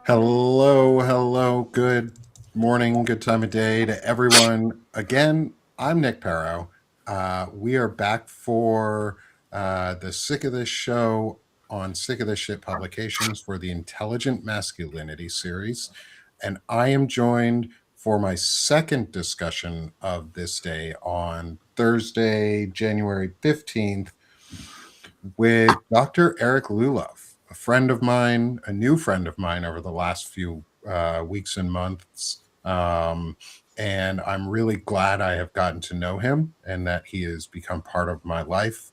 Hello, good morning, good time of day to everyone. Again, I'm Nick Paro. We are back for the Sick of This show on Sick of This Shit Publications for the Intelligent Masculinity series. And I am joined for my second discussion of this day on Thursday, January 15th, with Dr. Eric Lullove, a friend of mine, a new friend of mine over the last few weeks and months. And I'm really glad I have gotten to know him and that he has become part of my life.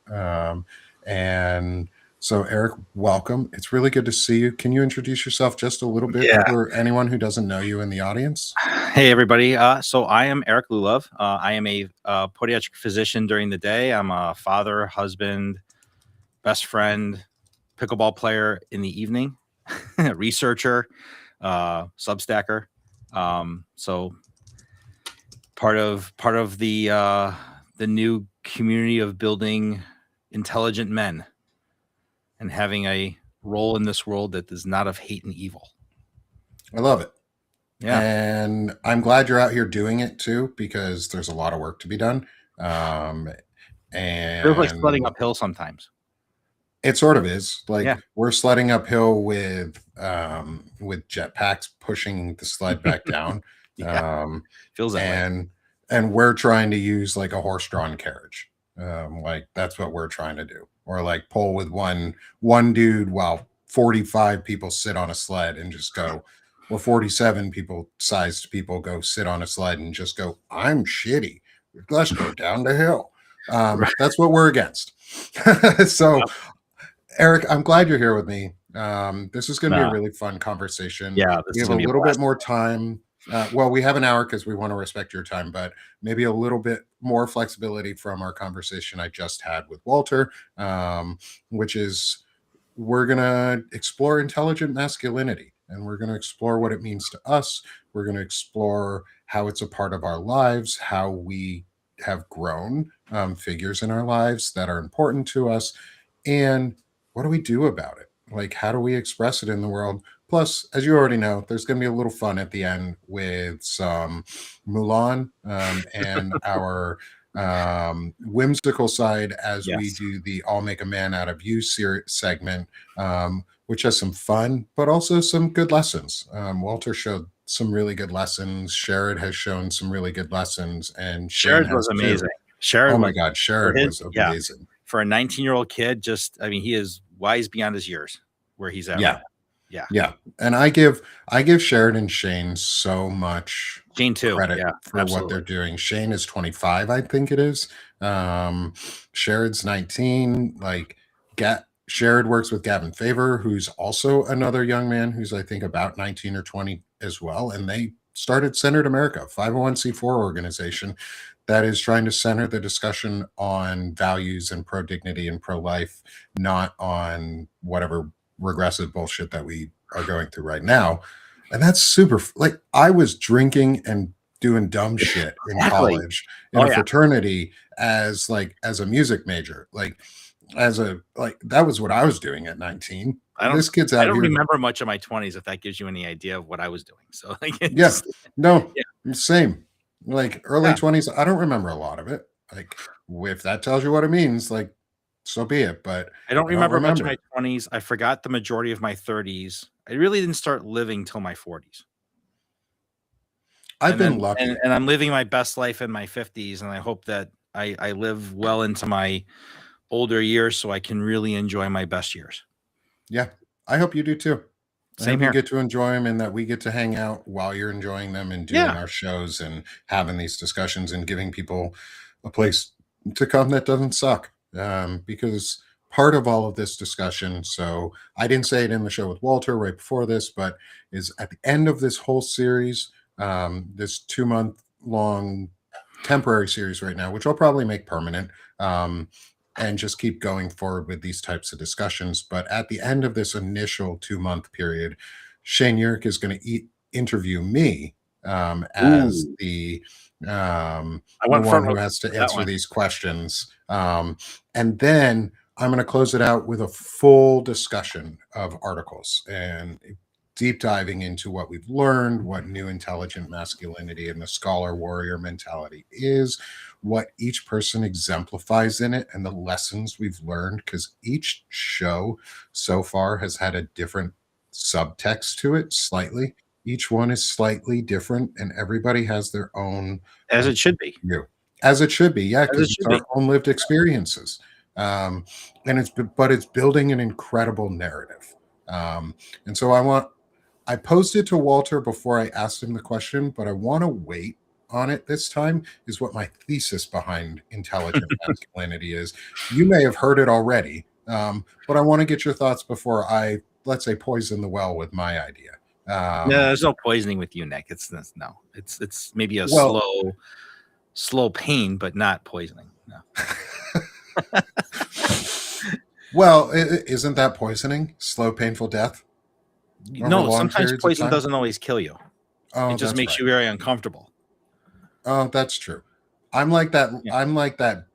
And so, Eric, welcome. It's really good to see you. Can you introduce yourself just a little bit Yeah. for anyone who doesn't know you in the audience? Hey, everybody. So I am Eric Lullove. I am a podiatric physician during the day. I'm a father, husband, best friend, pickleball player in the evening, researcher, substacker. So part of the new community of building intelligent men and having a role in this world that is not of hate and evil. I love it. Yeah. And I'm glad you're out here doing it too, because there's a lot of work to be done. It feels like sledding And uphill sometimes. it sort of is. Like, Yeah. we're sledding uphill with jetpacks pushing the sled back down. Yeah. Feels that way. And we're trying to use like a horse-drawn carriage. Like that's what we're trying to do. Or like pull with one dude while 45 people sit on a sled and just go, or 47 sized people go sit on a sled and just go, I'm shitty. Let's go down the hill. Right. That's what we're against. So Eric, I'm glad you're here with me. This is going to be a really fun conversation. Yeah, We this is have a gonna be a little bit blast. more time. Well, we have an hour because we want to respect your time, but maybe a little bit more flexibility from our conversation I just had with Walter, which is we're going to explore intelligent masculinity and we're going to explore what it means to us. We're going to explore how it's a part of our lives, how we have grown figures in our lives that are important to us, and what do we do about it? Like, how do we express it in the world? Plus, as you already know, there's going to be a little fun at the end with some Mulan and our whimsical side as we Yes. do the I'll Make a Man Out of You segment, which has some fun, but also some good lessons. Walter showed some really good lessons. Sherrod has shown some really good lessons, and Shane Sherrod was has too. amazing. Sherrod Oh my was God, for Sherrod his was amazing. for a 19-year-old kid, he is wise beyond his years where he's at right Yeah. now. Yeah. Yeah. And I give Sherrod and Shane so much Gene too. credit Yeah, for what absolutely. they're doing. Shane is 25, I think it is. Sherrod's 19. Like, Sherrod works with Gavin Favor, who's also another young man who's, I think, about 19 or 20 as well. And they started Centered America, 501c4 organization that is trying to center the discussion on values and pro dignity and pro life, not on whatever regressive bullshit that we are going through right now. And that's super. Like, I was drinking and doing dumb shit in Exactly. college in Oh a yeah. fraternity as a music major. Like, that was what I was doing at 19. This kid's I out don't here. remember much of my 20s, if that gives you any idea of what I was doing. So like Yeah. No, yeah. same. Like, early Yeah. 20s, I don't remember a lot of it. Like, if that tells you what it means, like, so be it. But I don't I don't remember much of remember my it. 20s. I forgot the majority of my 30s. I really didn't start living till my 40s. I've And been then lucky. and I'm living my best life in my 50s, and I hope that I live well into my older years so I can really enjoy my best years. Yeah. I hope you do too. I Same hope you here. get to enjoy them and that we get to hang out while you're enjoying them and doing Yeah. our shows and having these discussions and giving people a place to come that doesn't suck. Because part of all of this discussion, so I didn't say it in the show with Walter right before this, but is at the end of this whole series, this 2-month long temporary series right now, which I'll probably make permanent. And just keep going forward with these types of discussions. But at the end of this initial 2-month period, Shane Yerk is going to interview me as Ooh. I the went one front row who has to for that answer one. these questions. And then I'm going to close it out with a full discussion of articles and deep diving into what we've learned, what new intelligent masculinity and the scholar warrior mentality is, what each person exemplifies in it, and the lessons we've learned. Because each show so far has had a different subtext to it, slightly. Each one is slightly different, and everybody has their own As point it should be. of view. As it should be, yeah, As it because it's should be. our own lived experiences. Um, and it's building an incredible narrative. And so I posed it to Walter before I asked him the question, but I want to wait on it this time, is what my thesis behind intelligent masculinity is. You may have heard it already, but I want to get your thoughts before I, let's say, poison the well with my idea. No, there's no poisoning with you, Nick. No. It's maybe a Well, slow pain, but not poisoning. No. well, isn't that poisoning? Slow, painful death over No, long sometimes periods of poison time? doesn't always kill you. Oh, It just that's makes right. you very uncomfortable. Oh, that's true. I'm like that. Yeah. I'm like that,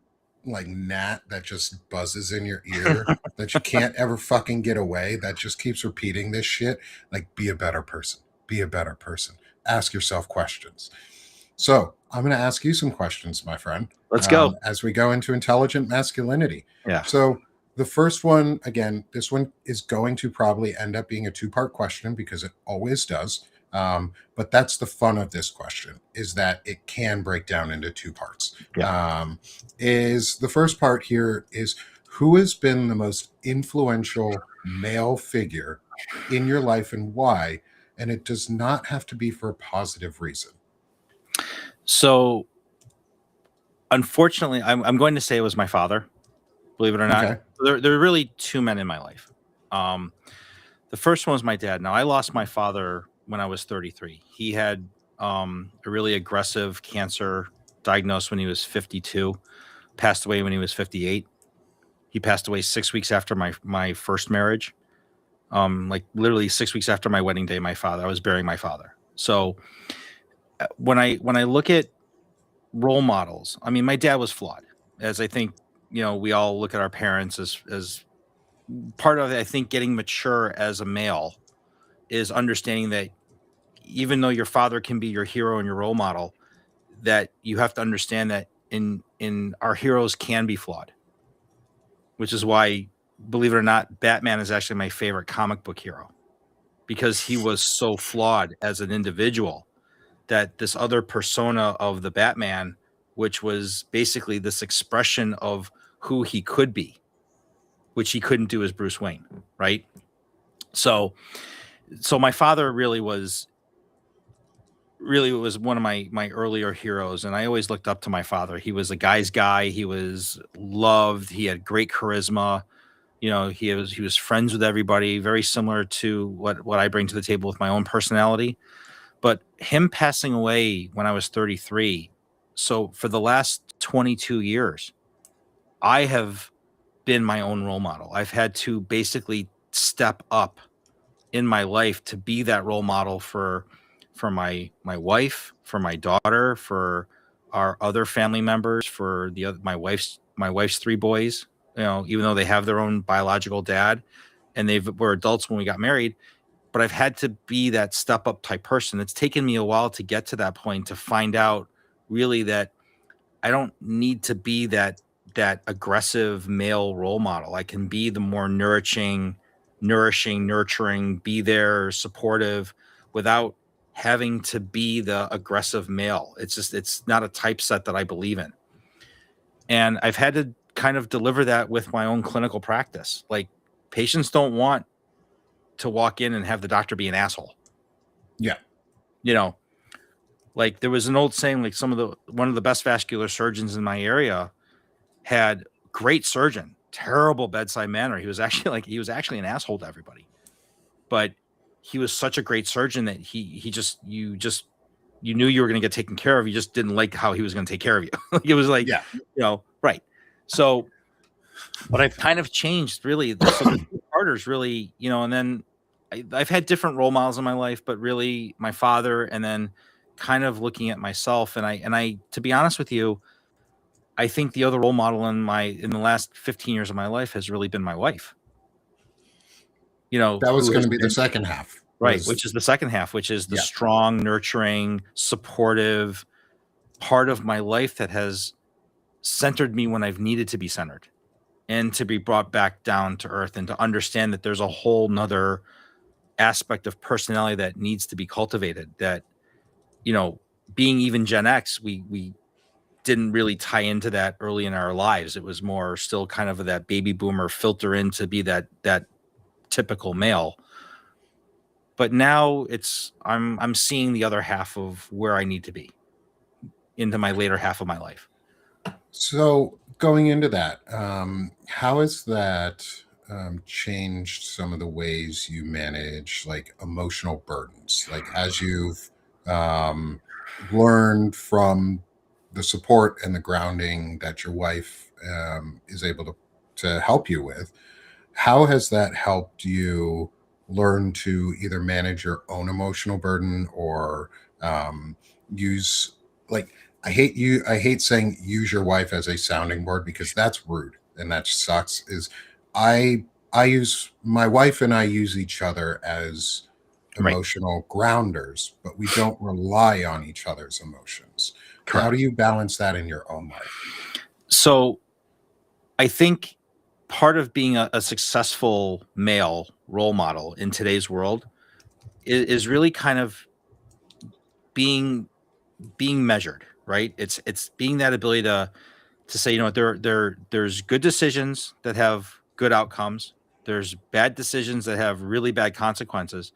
like gnat that just buzzes in your ear that you can't ever fucking get away. That just keeps repeating this shit. Like, be a better person. Be a better person. Ask yourself questions. So I'm going to ask you some questions, my friend. Let's go. As we go into intelligent masculinity. Yeah. So the first one, again, this one is going to probably end up being a two-part question because it always does. But that's the fun of this question, is that it can break down into two parts. Yeah. Is the first part here is, who has been the most influential male figure in your life and why? And it does not have to be for a positive reason. So, unfortunately, I'm going to say it was my father. Believe it or not, Okay. there are really two men in my life. The first one was my dad. Now, I lost my father when I was 33. He had a really aggressive cancer diagnosed when he was 52. Passed away when he was 58. He passed away 6 weeks after my first marriage. Like literally 6 weeks after my wedding day, I was burying my father. So when I look at role models, I mean, my dad was flawed, as I think, we all look at our parents as part of it. I think getting mature as a male is understanding that even though your father can be your hero and your role model, that you have to understand that in our heroes can be flawed, which is why, believe it or not, Batman is actually my favorite comic book hero, because he was so flawed as an individual that this other persona of the Batman, which was basically this expression of who he could be, which he couldn't do as Bruce Wayne, right? So my father really was one of my earlier heroes, and I always looked up to my father. He was a guy's guy. He was loved. He had great charisma. He was friends with everybody, very similar to what I bring to the table with my own personality. But him passing away when I was 33, so for the last 22 years, I have been my own role model. I've had to basically step up in my life to be that role model for my wife, for my daughter, for our other family members, for my wife's three boys. Even though they have their own biological dad, and they were adults when we got married, but I've had to be that step up type person. It's taken me a while to get to that point, to find out really that I don't need to be that aggressive male role model. I can be the more nourishing, nurturing, be there, supportive, without having to be the aggressive male. It's not a typeset that I believe in. And I've had to kind of deliver that with my own clinical practice. Like, patients don't want to walk in and have the doctor be an asshole. Yeah. Like, there was an old saying, like, one of the best vascular surgeons in my area had great surgeon, terrible bedside manner. He was actually an asshole to everybody, but he was such a great surgeon that you knew you were going to get taken care of. You just didn't like how he was going to take care of you. It was like, Yeah. Right. So, but I've kind of changed, really. So the two parters, really, and then I've had different role models in my life, but really my father, and then kind of looking at myself. And I, to be honest with you, I think the other role model in the last 15 years of my life has really been my wife. That was Who going has to be the been, second half. Right, which is the second half, which is the Yeah. strong, nurturing, supportive part of my life that has centered me when I've needed to be centered and to be brought back down to earth and to understand that there's a whole nother aspect of personality that needs to be cultivated. That, you know, being even Gen X, we didn't really tie into that early in our lives. It was more still kind of that baby boomer filter in to be that typical male. But now I'm seeing the other half of where I need to be into my later half of my life. So going into that, how has that changed some of the ways you manage like emotional burdens? Like as you've um, learned from the support and the grounding that your wife is able to help you with, how has that helped you learn to either manage your own emotional burden or um, use like I hate saying use your wife as a sounding board because that's rude and that sucks. Is I I use my wife and I use each other as Right. emotional grounders, but we don't rely on each other's emotions. How do Correct. you balance that in your own life? So I think part of being a successful male role model in today's world is really kind of being measured, right? It's being that ability to say, you know, there's good decisions that have good outcomes. There's bad decisions that have really bad consequences.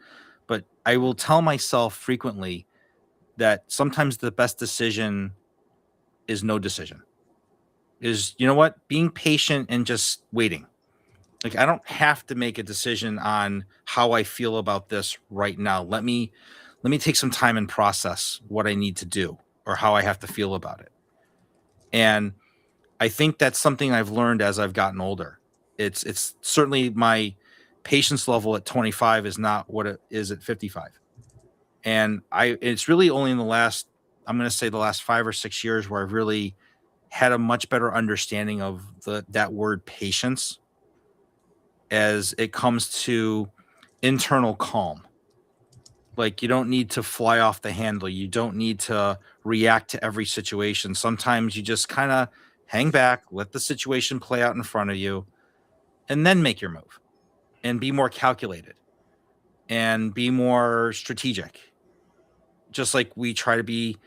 But I will tell myself frequently that sometimes the best decision is no decision. Is, you know what? Being patient and just waiting. Like, I don't have to make a decision on how I feel about this right now. Let me take some time and process what I need to do or how I have to feel about it. And I think that's something I've learned as I've gotten older. It's certainly my patience level at 25 is not what it is at 55. And it's really only in the last, I'm going to say the last 5 or 6 years where I've really had a much better understanding of that word patience as it comes to internal calm. Like, you don't need to fly off the handle. You don't need to react to every situation. Sometimes you just kind of hang back, let the situation play out in front of you, and then make your move and be more calculated and be more strategic. Just like we try to be,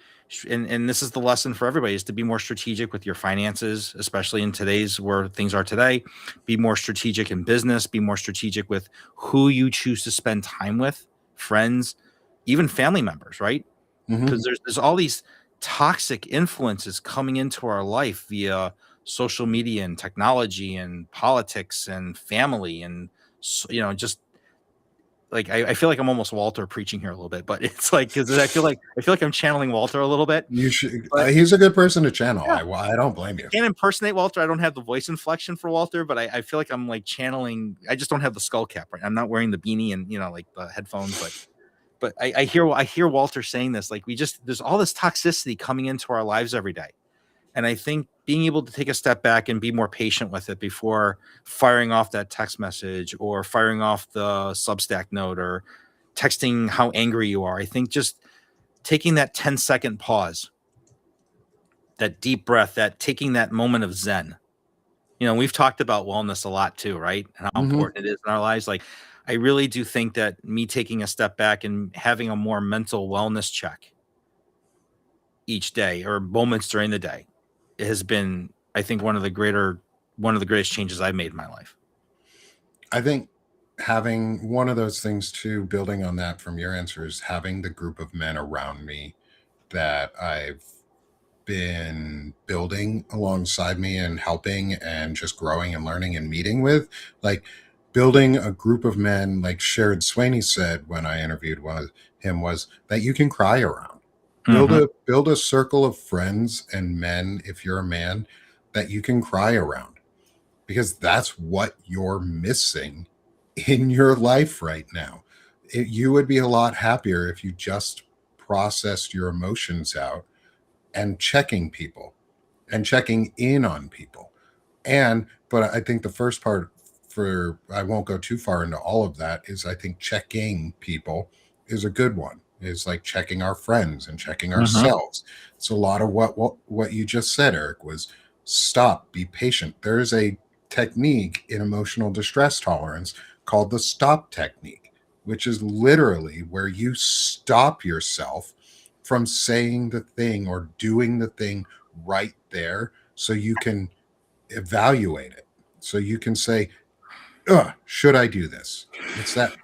and this is the lesson for everybody, is to be more strategic with your finances, especially in today's where things are today. Be more strategic in business, be more strategic with who you choose to spend time with, friends, even family members, right? Mhm. Because there's all these toxic influences coming into our life via social media and technology and politics and family and you know, just like I feel like I'm almost Walter preaching here a little bit, but it's like because I feel like I'm channeling Walter a little bit. You should. But He's a good person to channel. yeah, I don't blame I you. can't impersonate Walter. I don't have the voice inflection for Walter, but I feel like I'm like channeling. I just don't have the skull cap right. I'm not wearing the beanie and, you know, like the headphones, but I hear Walter saying this. Like, there's all this toxicity coming into our lives every day. And I think being able to take a step back and be more patient with it before firing off that text message or firing off the Substack note or texting how angry you are. I think just taking that 10-second pause, that deep breath, that taking that moment of Zen. You know, we've talked about wellness a lot too, right? And how Mhm. important it is in our lives. Like, I really do think that me taking a step back and having a more mental wellness check each day or moments during the day has been, I think, one of the greatest changes I've made in my life. I think having one of those things too, building on that from your answer, is having the group of men around me that I've been building alongside me and helping and just growing and learning and meeting with. Like building a group of men, like Sherrod Sweeney said when I interviewed one of him, was that you can cry around. Mhm. Build a circle of friends and men, if you're a man, that you can cry around because that's what you're missing in your life right now. You would be a lot happier if you just processed your emotions out and checking people and checking in on people. But I think the first part I won't go too far into all of that, is I think checking people is a good one. Is like checking our friends and checking Mhm. ourselves. It's a lot of what you just said, Eric, was stop, be patient. There is a technique in emotional distress tolerance called the stop technique, which is literally where you stop yourself from saying the thing or doing the thing right there so you can evaluate it. So you can say, should I do this? It's that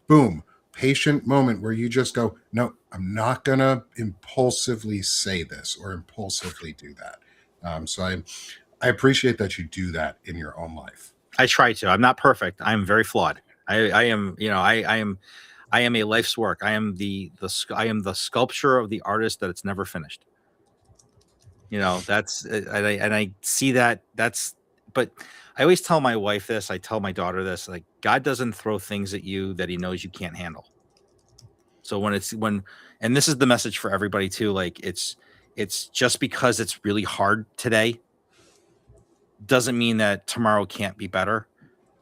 boom, patient moment where you just go, no, I'm not going to impulsively say this or impulsively do that. So I appreciate that you do that in your own life. I try to. I'm not perfect. I'm very flawed. I am, you know, I am a life's work. I am I am the sculpture of the artist that it's never finished. You know, that's and I see that but I always tell my wife this, I tell my daughter this, like God doesn't throw things at you that he knows you can't handle. So and this is the message for everybody too, like it's just because it's really hard today doesn't mean that tomorrow can't be better.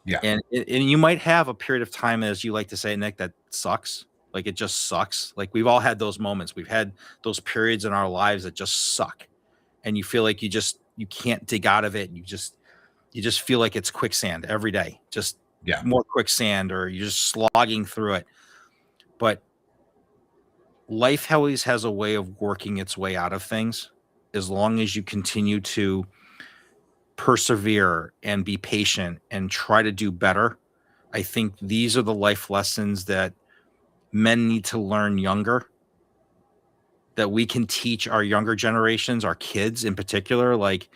Yeah. And you might have a period of time, as you like to say, Nick, that sucks. Like it just sucks. Like we've all had those moments. We've had those periods in our lives that just suck. And you feel like you can't dig out of it. You just feel like it's quicksand every day. Just Yeah. more quicksand, or you're just slogging through it. But life always has a way of working its way out of things as long as you continue to persevere and be patient and try to do better. I think these are the life lessons that men need to learn younger, that we can teach our younger generations, our kids in particular. Like,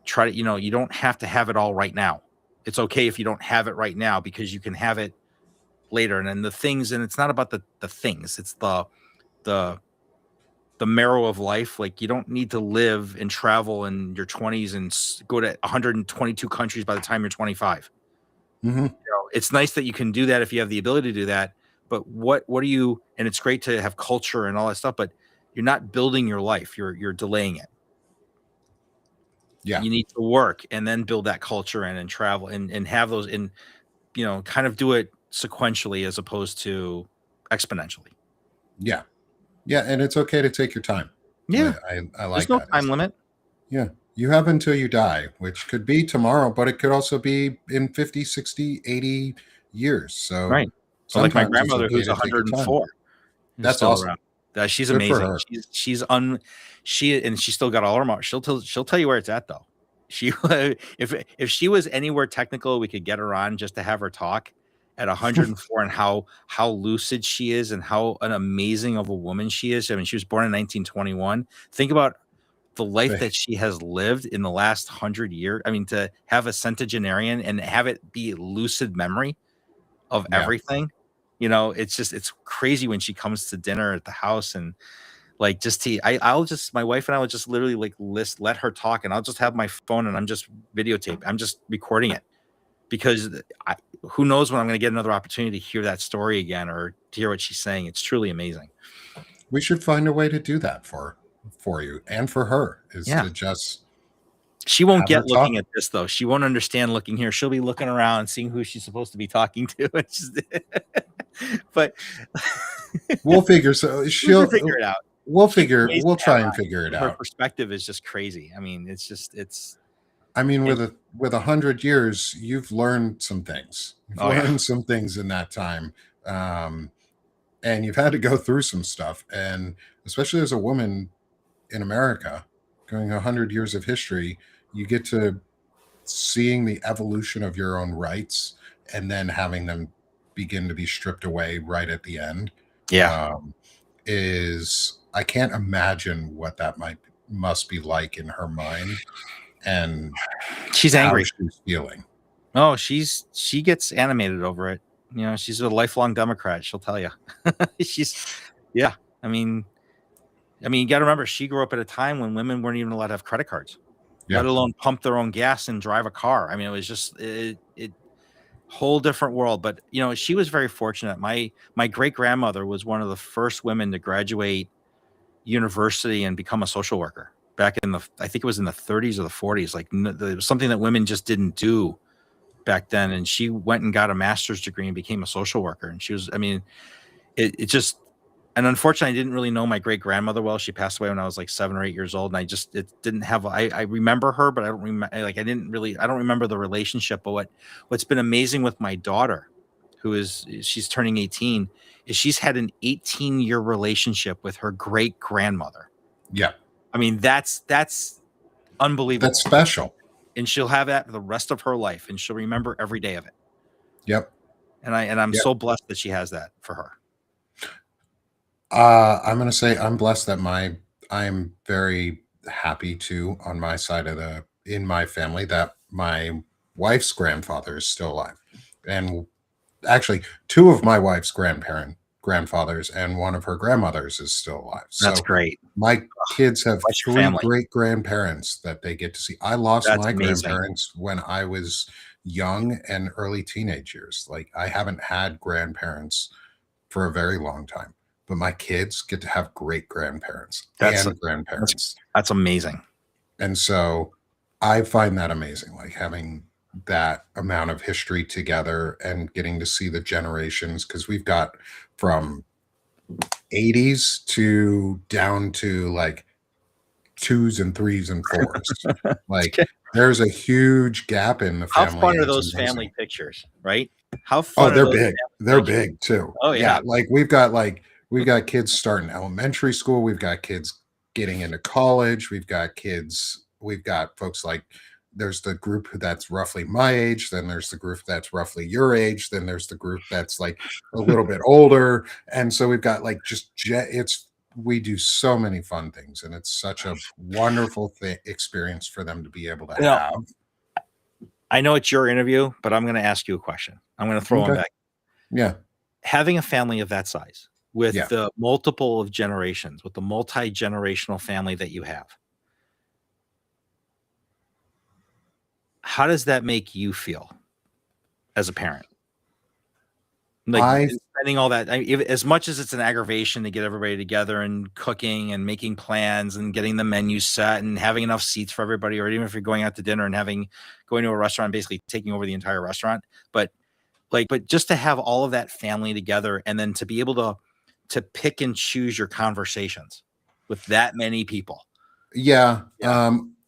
try to, you don't have to have it all right now. It's okay if you don't have it right now, because you can have it later. And then the things, and it's not about the things, it's the the marrow of life. Like, you don't need to live and travel in your 20s and go to 122 countries by the time you're 25. Mm-hmm. It's nice that you can do that if you have the ability to do that, but what are you, and it's great to have culture and all that stuff, but you're not building your life, you're delaying it. Yeah. You need to work and then build that culture and travel and have those in, kind of do it sequentially as opposed to exponentially. Yeah. Yeah. And it's okay to take your time. Yeah, I there's like no that. time limit. Yeah. You have until you die, which could be tomorrow, but it could also be in 50, 60, 80 years. So Right. Well, like my sometimes it's grandmother, okay who's to take your time. 104, is That's still awesome. around. She's Good for amazing. her. She's still got all her marks. She'll tell you where it's at though. She if she was anywhere technical, we could get her on just to have her talk at 104, and how lucid she is and how an amazing of a woman she is. I mean, she was born in 1921. Think about the life that she has lived in the last 100 years. I mean, to have a centenarian and have it be lucid memory of Yeah. everything. It's crazy when she comes to dinner at the house, and like I'll just, my wife and I will just literally like let her talk, and I'll just have my phone and I'm just videotape. I'm just recording it, because who knows when I'm going to get another opportunity to hear that story again or to hear what she's saying. It's truly amazing. We should find a way to do that for you and for her, is Yeah. to just She won't have her get looking talk. at this though. She won't understand looking here. She'll be looking around, seeing who she's supposed to be talking to. But We'll figure so we'll figure it out. we'll She's figure amazing we'll to have try and on. figure it Her out. perspective is just crazy. I mean, it's I mean, and, with 100 years, you've learned some things. You've oh yeah. learned some things in that time, and you've had to go through some stuff. And especially as a woman in America, going 100 years of history, you get to seeing the evolution of your own rights, and then having them begin to be stripped away right at the end. Yeah. Um, is I can't imagine what that must be like in her mind, and She's how angry. she's feeling. Oh, she gets animated over it. She's a lifelong Democrat. She'll tell you. Yeah. I mean, you got to remember, she grew up at a time when women weren't even allowed to have credit cards, let Yeah. alone pump their own gas and drive a car. I mean, it was just it whole different world. But she was very fortunate. My great grandmother was one of the first women to graduate university and become a social worker back in I think it was in the 30s or the 40s. Like, there was something that women just didn't do back then, and she went and got a master's degree and became a social worker. And she was, I mean, it just, and unfortunately, I didn't really know my great grandmother well. She passed away when I was like 7 or 8 years old, and it didn't have. I remember her, but I don't remember. Like I don't remember the relationship. But what's been amazing with my daughter, she's turning 18, is she's had an 18-year relationship with her great grandmother. Yeah. I mean, that's unbelievable. That's special. And she'll have that for the rest of her life, and she'll remember every day of it. Yep. And I'm Yep. so blessed that she has that for her. I'm going to say I'm blessed that I'm very happy too on my side in my family that my wife's grandfather is still alive. And actually, two of my wife's grandfathers and one of her grandmothers is still alive. That's So great. my kids have Bless your 3 family. great grandparents that they get to see. I lost That's my amazing. grandparents when I was young and early teenage years. Like I haven't had grandparents for a very long time, but my kids get to have great grandparents and grandparents. That's amazing. And so I find that amazing, like having that amount of history together and getting to see the generations, because we've got from 80s to down to like twos and threes and fours. Like there's a huge gap in the How family. fun are and it's those amazing. family pictures, right? How Oh, fun are they're those big. family They're pictures? big too. Oh, yeah. Like we've got kids starting elementary school. We've got kids getting into college. We've got folks like there's the group that's roughly my age. Then there's the group that's roughly your age. Then there's the group that's like a little bit older. And so we've got like we do so many fun things, and it's such a wonderful experience for them to be able to have. I know it's your interview, but I'm going to ask you a question. I'm going to throw one back. Yeah. Having a family of that size with Yeah. the multiple of generations, with the multi-generational family that you have, how does that make you feel as a parent? Like spending all that, as much as it's an aggravation to get everybody together and cooking and making plans and getting the menu set and having enough seats for everybody, or even if you're going out to dinner and going to a restaurant, basically taking over the entire restaurant, but just to have all of that family together and then to be able to pick and choose your conversations with that many people. Yeah.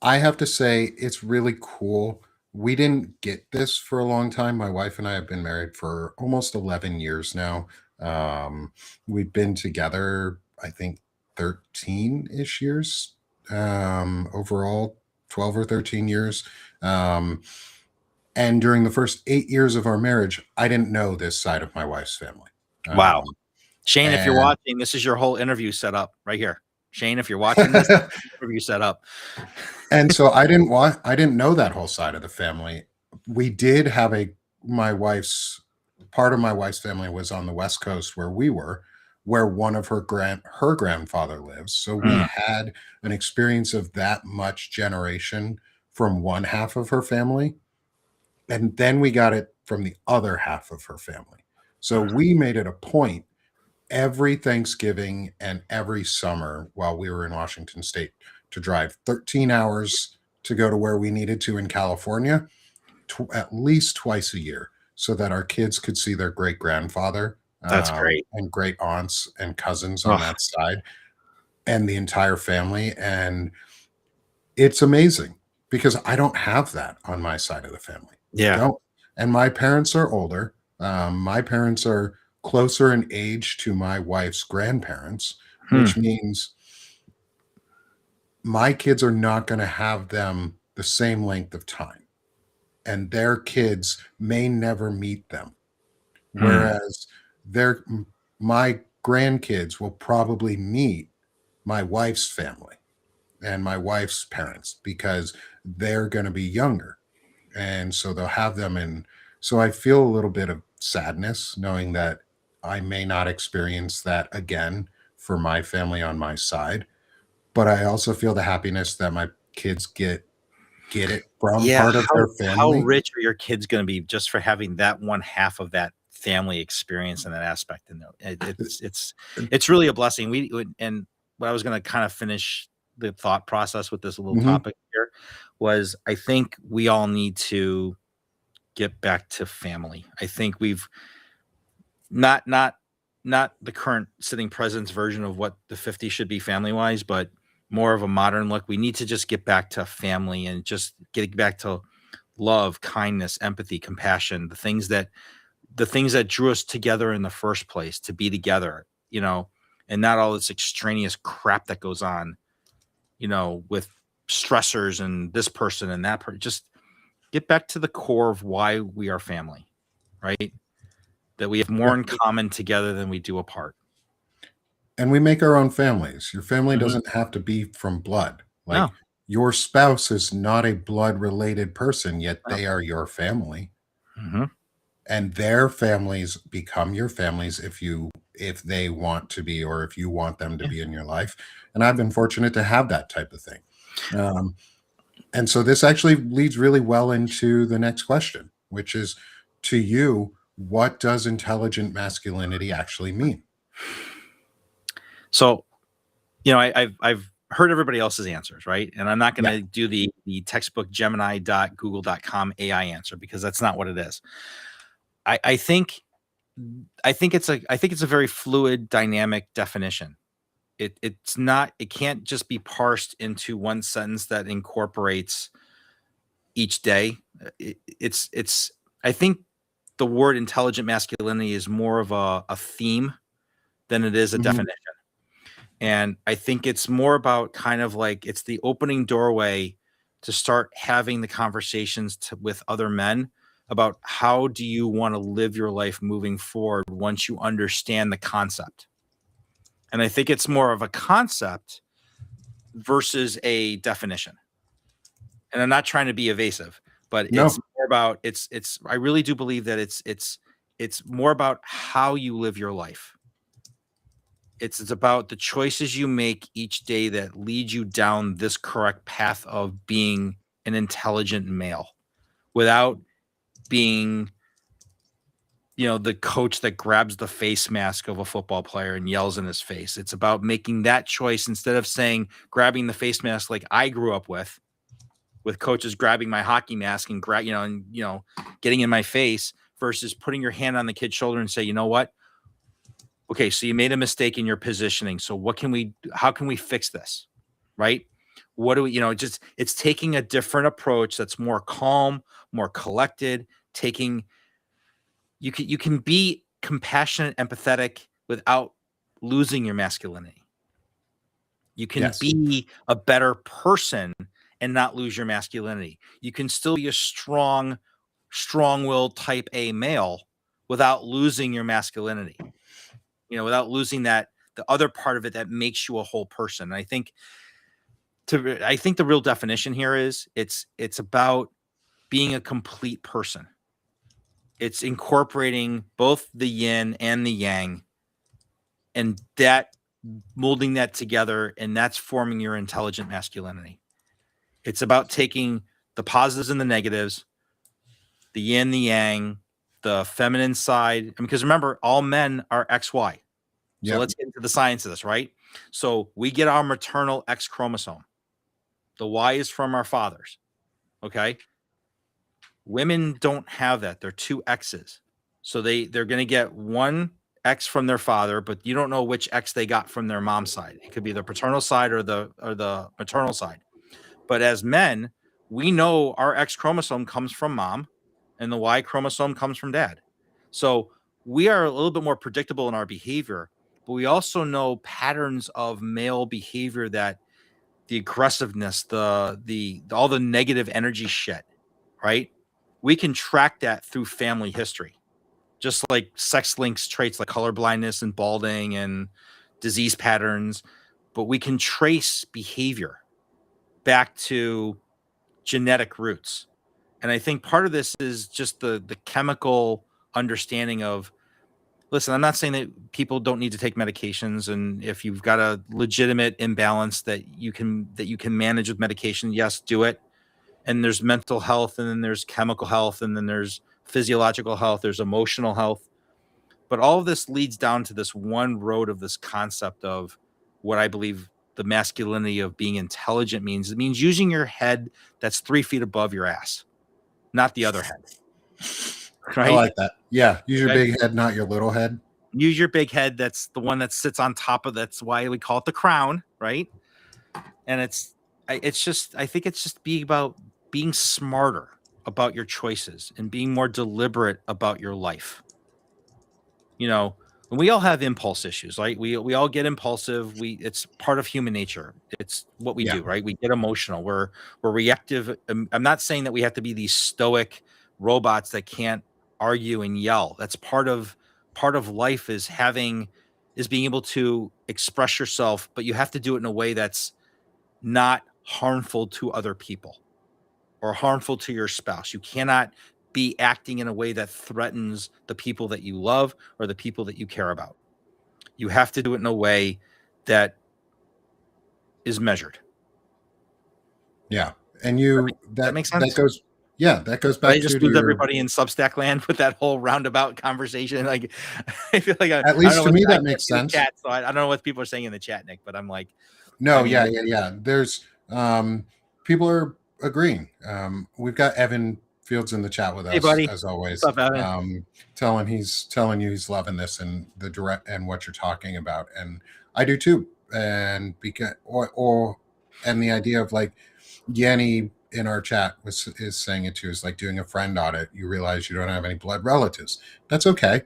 I have to say it's really cool. We didn't get this for a long time. My wife and I have been married for almost 11 years now. We've been together, I think 13-ish years. Overall 12 or 13 years. And during the first 8 years of our marriage, I didn't know this side of my wife's family. Wow. Shane, if you're watching, this is your whole interview set up right here. Shane, if you're watching this, interview set up. And so I didn't know that whole side of the family. We did have part of my wife's family was on the West Coast where we were, where one of her grandfather lives. So we had an experience of that much generation from one half of her family. And then we got it from the other half of her family. So we made it a point every Thanksgiving and every summer while we were in Washington State to drive 13 hours to go to where we needed to in California at least twice a year so that our kids could see their great grandfather. That's great. And great aunts and cousins on that side and the entire family. And it's amazing because I don't have that on my side of the family. Yeah. And my parents are older. My parents are closer in age to my wife's grandparents, which means my kids are not going to have them the same length of time. And their kids may never meet them. Whereas my grandkids will probably meet my wife's family and my wife's parents because they're going to be younger. And so they'll have them in. So I feel a little bit of sadness knowing that I may not experience that again for my family on my side. But I also feel the happiness that my kids get it from part of their family. How rich are your kids going to be just for having that one half of that family experience and that aspect? And it's really a blessing. And what I was going to kind of finish the thought process with this little topic here was I think we all need to get back to family. I think we've not the current sitting president's version of what the 50s should be family wise, but more of a modern look. We need to just get back to family and just get back to love, kindness, empathy, compassion, the things that drew us together in the first place, to be together, and not all this extraneous crap that goes on, with stressors and this person and that person. Just get back to the core of why we are family, right? That we have more in common together than we do apart. And we make our own families. Your family Mhm. doesn't have to be from blood. Like, No, your spouse is not a blood related person, yet no. they are your family. Mhm. And their families become your families if they want to be, or if you want them to Yeah. be in your life. And I've been fortunate to have that type of thing. Um, and so this actually leads really well into the next question, which is, to you, what does intelligent masculinity actually mean? So, I've heard everybody else's answers, right? And I'm not going Yeah. to do the textbook Gemini.google.com AI answer, because that's not what it is. I think it's a very fluid, dynamic definition. It's not, it can't just be parsed into one sentence that incorporates each day. It's I think the word intelligent masculinity is more of a theme than it is a Mhm. definition. And I think it's more about kind of like, it's the opening doorway to start having the conversations with other men about how do you want to live your life moving forward once you understand the concept. And I think it's more of a concept versus a definition. And I'm not trying to be evasive, but it's No. more about, I really do believe that it's more about how you live your life. It's about the choices you make each day that lead you down this correct path of being an intelligent male, without being, the coach that grabs the face mask of a football player and yells in his face. It's about making that choice, instead of grabbing the face mask like I grew up with coaches grabbing my hockey mask and getting in my face, versus putting your hand on the kid's shoulder and say, you know what? Okay, so you made a mistake in your positioning. So how can we fix this? Right? What do we, just, it's taking a different approach that's more calm, more collected, taking, you can be compassionate, empathetic without losing your masculinity. You can Yes. be a better person and not lose your masculinity. You can still be a strong-willed type A male without losing your masculinity. Without losing the other part of it that makes you a whole person. And I think the real definition here is, it's about being a complete person. It's incorporating both the yin and the yang, and that molding that together, and that's forming your intelligent masculinity. It's about taking the positives and the negatives, the yin, the yang, the feminine side. Because remember, all men are XY. So Yep. let's get into the science of this, right? So we get our maternal X chromosome. The Y is from our fathers. Okay. Women don't have that. They're two X's. So they're going to get one X from their father, but you don't know which X they got from their mom's side. It could be the paternal side or the maternal side. But as men, we know our X chromosome comes from mom and the Y chromosome comes from dad. So we are a little bit more predictable in our behavior, but we also know patterns of male behavior, that the aggressiveness, the all the negative energy shit, right? We can track that through family history, just like sex links traits like color blindness and balding and disease patterns. But we can trace behavior back to genetic roots. And I think part of this is just the chemical understanding of, listen, I'm not saying that people don't need to take medications, and if you've got a legitimate imbalance that you can manage with medication, yes, do it. And there's mental health, and then there's chemical health, and then there's physiological health, there's emotional health. But all of this leads down to this one road of this concept of what I believe the masculinity of being intelligent means. It means using your head that's 3 feet above your ass, not the other head. I right? like that. Yeah, use your Okay. big head, not your little head. Use your big head. That's the one that sits on top of. That's why we call it the crown, right? And it's just. I think it's just being about being smarter about your choices and being more deliberate about your life. You know, and we all have impulse issues, right? We all get impulsive. It's part of human nature. It's what we Yeah, do, right? We get emotional. We're reactive. I'm not saying that we have to be these stoic robots that can't argue and yell. That's part of life is being able to express yourself, but you have to do it in a way that's not harmful to other people or harmful to your spouse. You cannot be acting in a way that threatens the people that you love or the people that you care about. You have to do it in a way that is measured. yeah, and That you makes, that makes sense. that goes I back just to lose your. everybody in Substack land with that whole roundabout conversation. Like, I feel like At I don't least know to what me I that can't makes see the sense. chat, so I don't know what people are saying in the chat, Nick. But I'm like, I No, mean, yeah. There's people are agreeing. We've got Evan Fields in the chat with hey, us buddy, as what's always. up, Evan? Telling you he's loving this and the direct and what you're talking about, and I do too. And because or and the idea of like Yanni in our chat is saying it too, is like doing a friend audit. You realize you don't have any blood relatives. That's okay.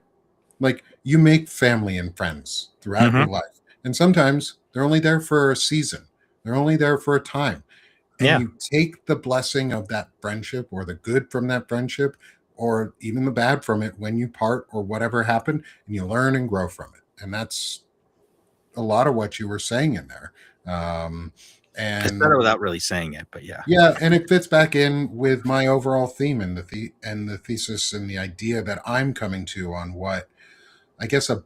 Like you make family and friends throughout your Mm-hmm. life. And sometimes they're only there for a season. They're only there for a time. And Yeah, you take the blessing of that friendship or the good from that friendship or even the bad from it when you part or whatever happened and you learn and grow from it. And that's a lot of what you were saying in there. Um, I said it and without really saying it, but yeah. yeah, and it fits back in with my overall theme and and the thesis and the idea that I'm coming to on what I guess a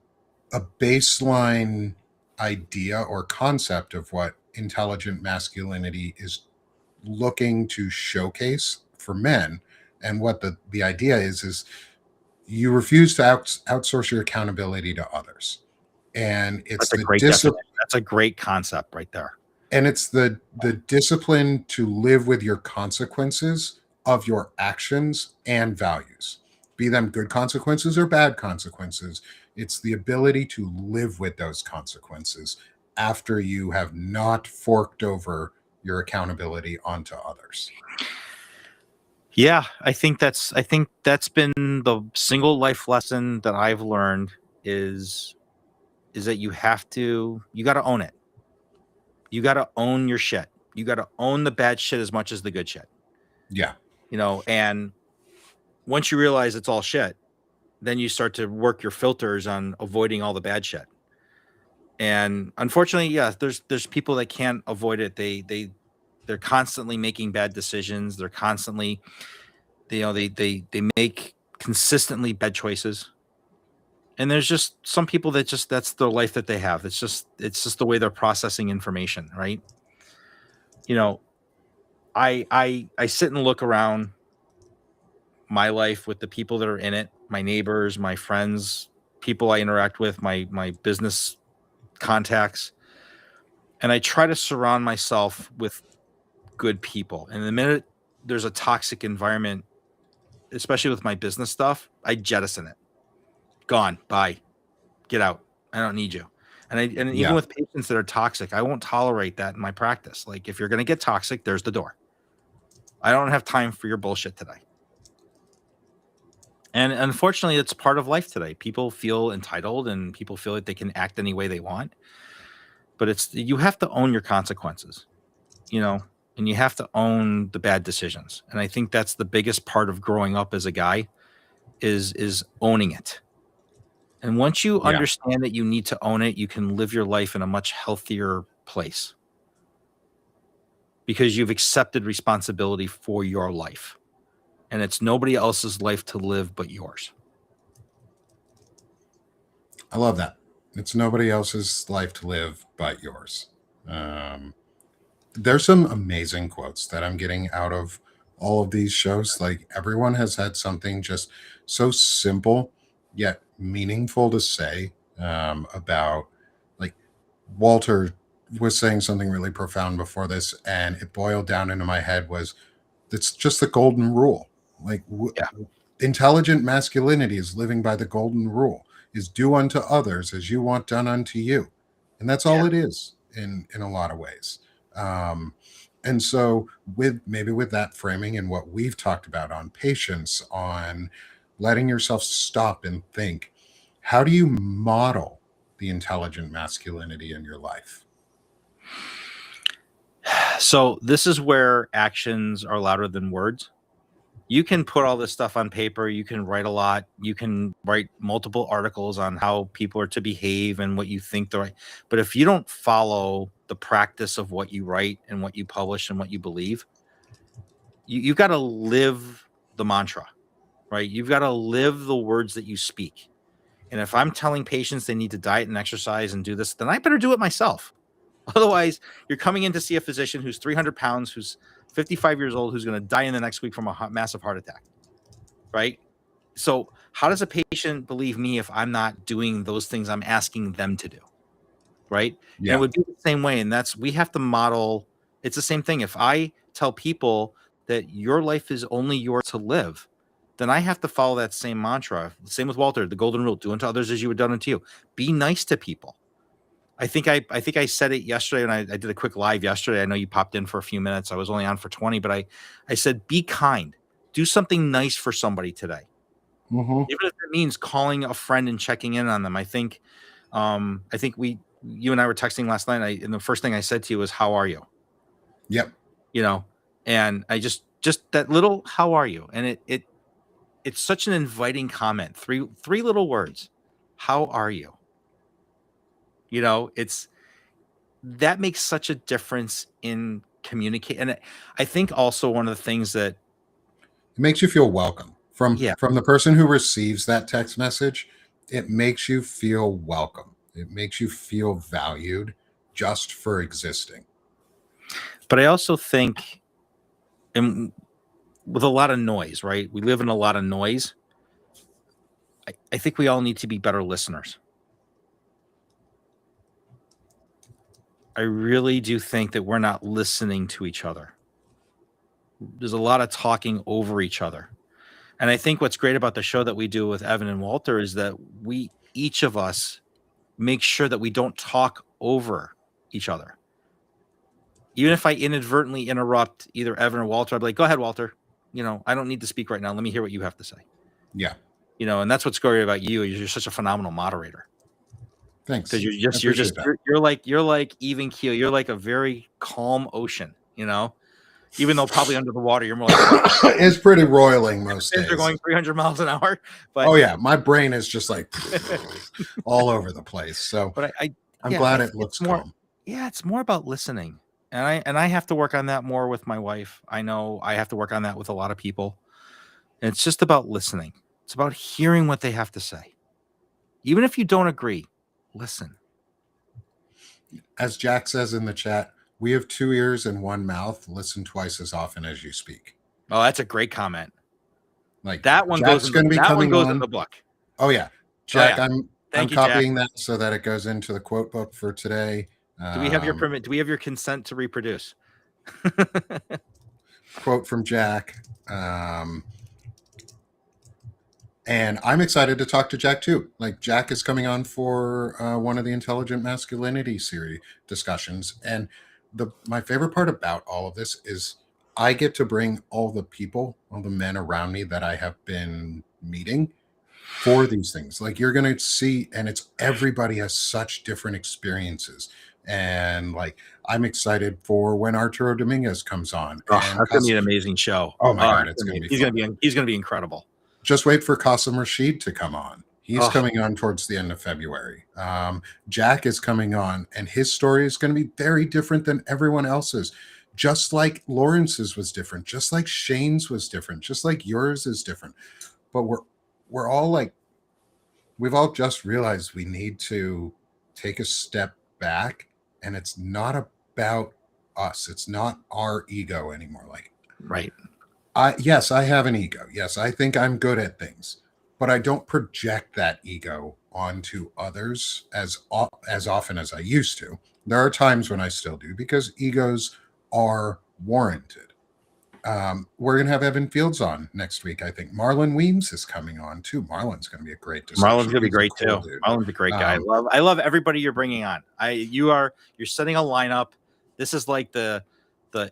baseline idea or concept of what intelligent masculinity is looking to showcase for men, and what the idea is you refuse to outsource your accountability to others, and That's a great definition. That's a great concept right there. it's the discipline to live with your consequences of your actions and values, be them good consequences or bad consequences. It's the ability to live with those consequences after you have not forked over your accountability onto others. Yeah, I think that's been the single life lesson that I've learned is is that you got to own it. You got to own your shit. You got to own the bad shit as much as the good shit. Yeah, And once you realize it's all shit, then you start to work your filters on avoiding all the bad shit. And unfortunately, yeah, there's people that can't avoid it. They're constantly making bad decisions. They're constantly they make consistently bad choices. And there's just some people that just that's the life that they have. It's just the way they're processing information, right? You know, I sit and look around my life with the people that are in it, my neighbors, my friends, people I interact with, my business contacts, and I try to surround myself with good people. And the minute there's a toxic environment, especially with my business stuff, I jettison it. Gone. Bye. Get out. I don't need you. And even yeah, with patients that are toxic, I won't tolerate that in my practice. Like if you're going to get toxic, there's the door. I don't have time for your bullshit today. And unfortunately, it's part of life today. People feel entitled and people feel like they can act any way they want. But you have to own your consequences, you know, and you have to own the bad decisions. And I think that's the biggest part of growing up as a guy is owning it. And once you yeah. understand that you need to own it, you can live your life in a much healthier place because you've accepted responsibility for your life. And it's nobody else's life to live but yours. I love that. It's nobody else's life to live but yours. Um, there's some amazing quotes that I'm getting out of all of these shows. Like everyone has had something just so simple yet meaningful to say about like Walter was saying something really profound before this, and it boiled down into my head was it's just the golden rule. Like Yeah. Intelligent masculinity is living by the golden rule, is do unto others as you want done unto you. And that's all Yeah. it is in a lot of ways. Um, and so with that framing and what we've talked about on patience, on letting yourself stop and think, how do you model the intelligent masculinity in your life? So this is where actions are louder than words. You can put all this stuff on paper. You can write a lot. You can write multiple articles on how people are to behave and what you think they're right. But if you don't follow the practice of what you write and what you publish and what you believe, you've got to live the mantra, right? You've got to live the words that you speak. And if I'm telling patients they need to diet and exercise and do this, then I better do it myself. Otherwise, you're coming in to see a physician who's 300 pounds, who's 55 years old, who's going to die in the next week from a massive heart attack, right? So how does a patient believe me if I'm not doing those things I'm asking them to do, right? And it Yeah. would be the same way. And we have to model. It's the same thing. If I tell people that your life is only yours to live, then I have to follow that same mantra. Same with Walter, the golden rule: do unto others as you would done unto you. Be nice to people. I think I said it yesterday, and I did a quick live yesterday. I know you popped in for a few minutes. I was only on for 20, but I said, be kind. Do something nice for somebody today. Mm-hmm. Even if it means calling a friend and checking in on them. I think you and I were texting last night, and the first thing I said to you was, how are you? Yep. You know, and I just that little, how are you? And it's such an inviting comment. Three little words. How are you? That makes such a difference in communicate. And I think also one of the things that, It makes you feel welcome yeah, from the person who receives that text message. It makes you feel welcome. It makes you feel valued just for existing. but I also think, and with a lot of noise, right? We live in a lot of noise. I think we all need to be better listeners. I really do think that we're not listening to each other. There's a lot of talking over each other. And I think what's great about the show that we do with Evan and Walter is that each of us make sure that we don't talk over each other. Even if I inadvertently interrupt either Evan or Walter, I'd be like, go ahead, Walter. I don't need to speak right now. Let me hear what you have to say. Yeah. And that's what's great about you. You're such a phenomenal moderator. Thanks. Because you're like even keel. You're like a very calm ocean, even though probably under the water, you're more like it's pretty roiling most days. They're going 300 miles an hour. But oh yeah, my brain is just like all over the place. So but I'm glad it looks calm. Yeah, it's more about listening. And I have to work on that more with my wife. I know I have to work on that with a lot of people. And it's just about listening. It's about hearing what they have to say. Even if you don't agree, listen. As Jack says in the chat, we have 2 ears and 1 mouth. Listen twice as often as you speak. Oh, that's a great comment. Like that one Jack's goes going to be coming on in the book. Oh yeah, Jack. Oh, yeah. I'm copying that so that it goes into the quote book for today. Do we have your permit? Do we have your consent to reproduce? Quote from Jack. And I'm excited to talk to Jack too. Like Jack is coming on for one of the Intelligent Masculinity series discussions. And my favorite part about all of this is I get to bring all the men around me that I have been meeting for these things. Like you're going to see, and everybody has such different experiences. And like, I'm excited for when Arturo Dominguez comes on. Oh, that's going to be an amazing show. Oh my God. It's going to be he's going to be incredible. Just wait for Qasim Rashid to come on. He's coming on towards the end of February. Jack is coming on, and his story is going to be very different than everyone else's. Just like Lawrence's was different, just like Shane's was different, just like yours is different. But we're all like, we've all just realized we need to take a step back, and it's not about us. It's not our ego anymore. Like, right. Yes, I have an ego. Yes, I think I'm good at things, but I don't project that ego onto others as often as I used to. There are times when I still do because egos are warranted. We're going to have Evan Fields on next week. I think Marlon Weems is coming on too. Marlon's going to be a great Marlon's discussion. gonna be He's a great cool too. dude. Marlon's a great guy. Um, I love everybody you're bringing on. You're setting a lineup. This is like the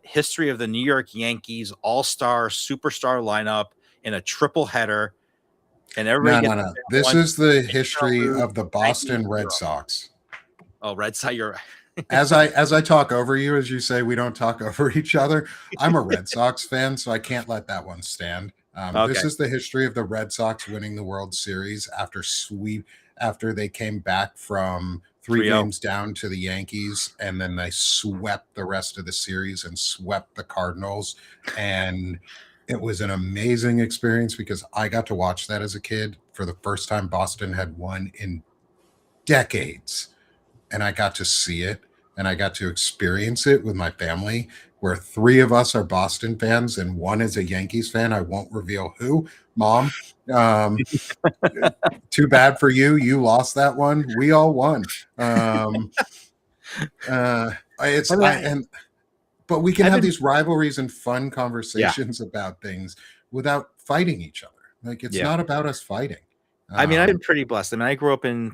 history of the New York Yankees all-star superstar lineup in a triple header, and everybody no, gets no, no. This one. is the You're gonna history lose of the Boston 98-0. Red Sox. Oh, Red Sox, you're As I talk over you, as you say, we don't talk over each other. I'm a Red Sox fan, so I can't let that one stand. This okay. is the history of the Red Sox winning the World Series after they came back from three 3-0. games down to the Yankees, and then they swept the rest of the series and swept the Cardinals. And it was an amazing experience because I got to watch that as a kid for the first time. Boston had won in decades, and I got to see it and I got to experience it with my family, where three of us are Boston fans and one is a Yankees fan. I won't reveal who. Mom, um, too bad for you. You lost that one. We all won. It's I mean, I and but we can I've have been these rivalries and fun yeah, conversations about things without fighting each other. Like it's yeah. not about us fighting. I mean, I've been Um, pretty blessed. I mean, I grew up in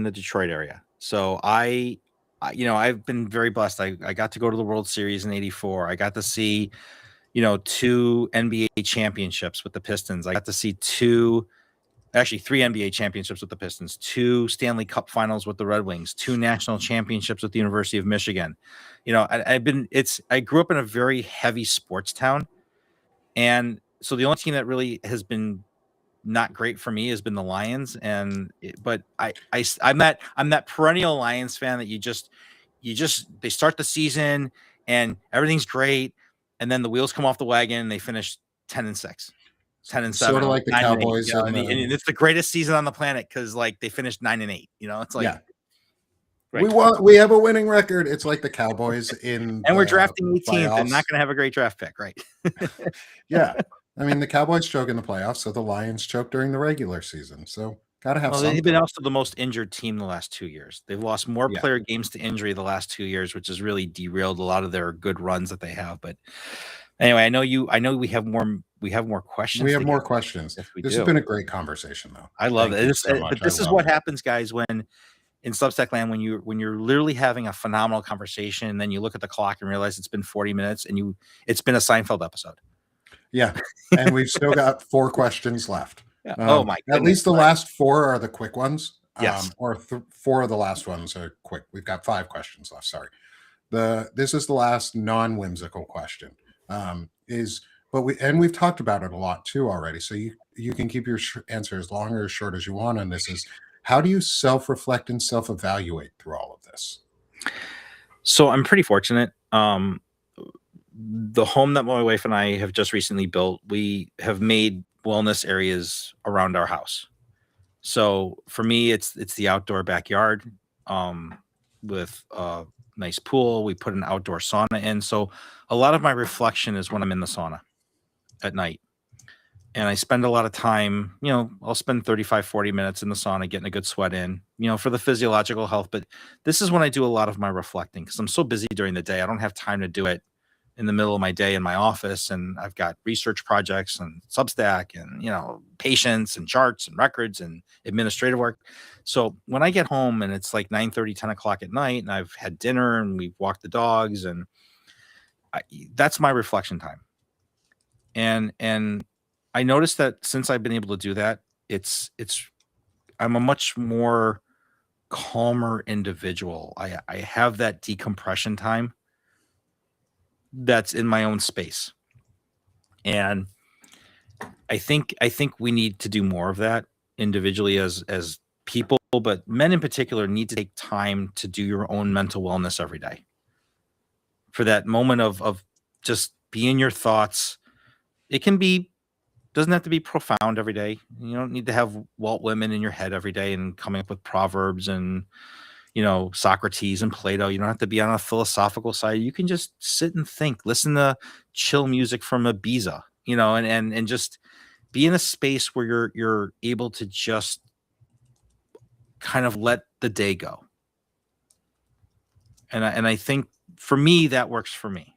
the Detroit area, so I've been very blessed. I got to go to the World Series in '84. I got to see, two NBA championships with the Pistons. I got to see three NBA championships with the Pistons, two Stanley Cup Finals with the Red Wings, two national championships with the University of Michigan. I grew up in a very heavy sports town, and so the only team that really has been not great for me has been the Lions. But I'm that perennial Lions fan that they start the season and everything's great, and then the wheels come off the wagon and they finish 10-6, 10-7, Sort of or like the 9-8. Cowboys and And it's the greatest season on the planet because like they finished 9-8. It's like yeah. right. We have a winning record. It's like the Cowboys in And we're the drafting 18th and playoffs. not going to have a great draft pick, right? Yeah. I mean, the Cowboys choke in the playoffs, so the Lions choke during the regular season. So got to have Well, they've something. been also the most injured team the last 2 years. They've lost more Yeah. player games to injury the last 2 years, which has really derailed a lot of their good runs that they have. But anyway, I know we have more questions We to have get more to. questions. Yes, we This has do. been a great conversation, though. I love Thank it. you so much. But I this is love what it. happens, guys, when in Substack land when you're literally having a phenomenal conversation, and then you look at the clock and realize it's been 40 minutes and it's been a Seinfeld episode. Yeah. And we've still got 4 questions left. Yeah. Oh my At goodness. least the last 4 are the quick ones. Yes. Or 4 of the last ones are quick. We've got 5 questions left. Sorry. This is the last non-whimsical question. We've talked about it a lot too already. So you can keep your answer as long or as short as you want on this. Is how do you self-reflect and self-evaluate through all of this? So I'm pretty fortunate. The home that my wife and I have just recently built, we have made wellness areas around our house. So for me, it's the outdoor backyard with a nice pool. We put an outdoor sauna in. So a lot of my reflection is when I'm in the sauna at night. And I spend a lot of time, I'll spend 35, 40 minutes in the sauna getting a good sweat in, for the physiological health. But this is when I do a lot of my reflecting because I'm so busy during the day. I don't have time to do it in the middle of my day in my office, and I've got research projects and Substack and patients and charts and records and administrative work. So when I get home and it's like 9:30, 10 o'clock at night, and I've had dinner and we've walked the dogs, and that's my reflection time. And I noticed that since I've been able to do that, I'm a much more calmer individual. I have that decompression time that's in my own space. And I think we need to do more of that individually as people, but men in particular need to take time to do your own mental wellness every day. For that moment of just be in your thoughts. It doesn't have to be profound every day. You don't need to have Walt Whitman in your head every day and coming up with proverbs and Socrates and Plato. You don't have to be on a philosophical side. You can just sit and think, listen to chill music from Ibiza, and just be in a space where you're able to just kind of let the day go. And I think for me, that works for me.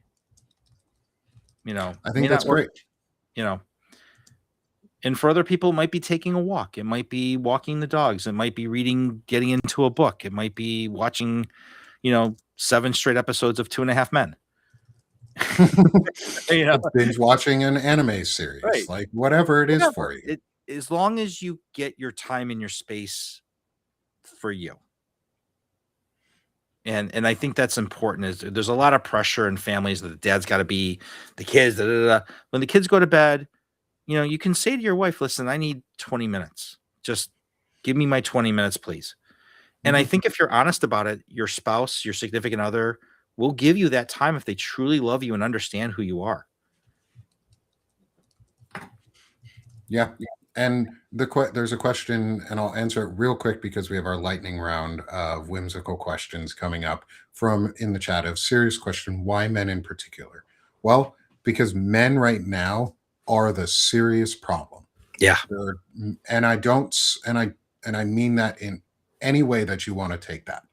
I may think not that's work, great. you know. And for other people, it might be taking a walk. It might be walking the dogs. It might be getting into a book. It might be watching, 7 straight episodes of 2.5 Men. Binge watching an anime series, Right. like whatever it is for Whatever. you. As long as you get your time and your space for you. And I think that's important. Is there's a lot of pressure in families that the dad's got to be the kids. Da, da, da. When the kids go to bed, you can say to your wife, "Listen, I need 20 minutes. Just give me my 20 minutes, please." And I Mhm. think if you're honest about it, your spouse, your significant other will give you that time if they truly love you and understand who you are. Yeah. And there's a question, and I'll answer it real quick because we have our lightning round of whimsical questions coming up from in the chat. Of serious question: why men in particular? Well, because men right now are the serious problem. Yeah. They're, and I don't, and I mean that in any way that you want to take that.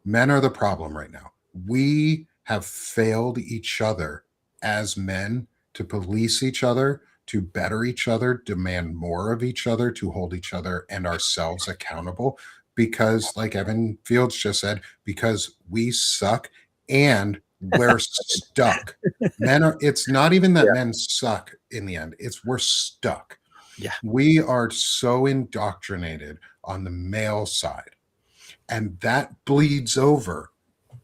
Men are the problem right now. We have failed each other as men to police each other, to better each other, demand more of each other, to hold each other and ourselves accountable. Because, like Evan Fields just said, because we suck and we're stuck. It's not even that Yeah. men suck in the end, it's we're stuck. Yeah. We are so indoctrinated on the male side, and that bleeds over